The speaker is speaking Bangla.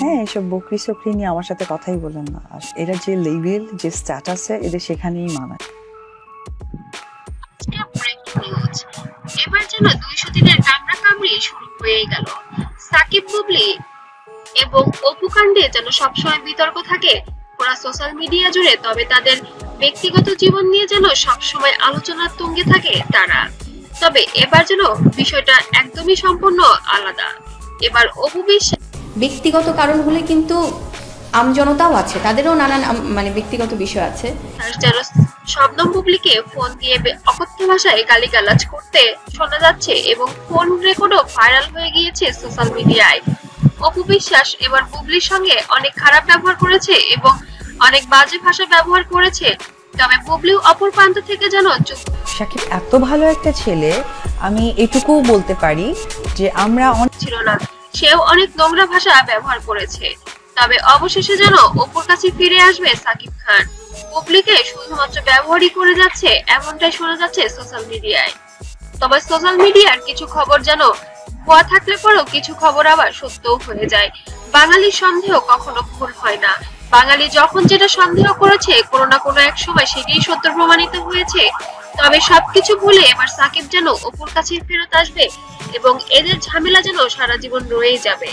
হ্যাঁ, এসব বকরি চকরি নিয়ে আমার সাথে কথাই বলেন না। আর এরা যে লেভেল, যে স্ট্যাটাসে, এদের সেখানেই মানায়। ব্রেকিং নিউজ, এবার যেন 200 দিনের কামড়া কামড়ি শুরু হয়ে গেল। সাকিব বুবলি এবং অপু কাণ্ডে যেন সবসময় বিতর্ক থাকে পুরো সোশ্যাল মিডিয়া জুড়ে, তবে তাদের ব্যক্তিগত জীবন নিয়ে যেন সবসময় আলোচনার তুঙ্গে থাকে তারা। তবে এবার যেন বিষয়টা একদমই সম্পূর্ণ আলাদা। এবার অপু বিশ্বাস ব্যক্তিগত কারণ হলে কিন্তু আমজনতাও আছে, তাদেরও নানান মানে ব্যক্তিগত বিষয় আছে। যেন শবনম বুবলিকে ফোন দিয়ে অকথ্য ভাষায় গালিগালাজ করতে শোনা যাচ্ছে এবং ফোন রেকর্ডও ভাইরাল হয়ে গিয়েছে সোশ্যাল মিডিয়ায়। অপু বিশ্বাস এবার বুবলির সঙ্গে অনেক খারাপ ব্যবহার করেছে এবং অনেক বাজে ভাষা ব্যবহার করেছে। তবে বুবলিও অপর প্রান্ত থেকে যেন চুপ সাকিব এত ভালো একটা ছেলে, আমি এটুকু বলতে পারি যে আমরা ছিল না, সেও অনেক নোংরা ভাষা ব্যবহার করেছে। তবে অবশেষে যেন অপুর কাছে ফিরে আসবে সাকিব খান। বুবলিকে শুধুমাত্র ব্যবহারই করে যাচ্ছে এমনটাই শোনা যাচ্ছে সোশ্যাল মিডিয়ায়। তবে সোশ্যাল মিডিয়ার কিছু খবর যেন ভুয়া থাকলে পরেও কিছু খবর আবার সত্যও হয়ে যায়। বাঙালির সন্দেহ কখনো ভুল হয় না। বাঙালি যখন যেটা সন্দেহ করেছে কোনো না কোনো এক সময় সেটাই সত্য প্রমাণিত হয়েছে। তবে সবকিছু ভুলে এবার সাকিব যেন অপুর কাছে ফেরত আসবে এবং এদের ঝামেলা যেন সারা জীবন রয়েই যাবে।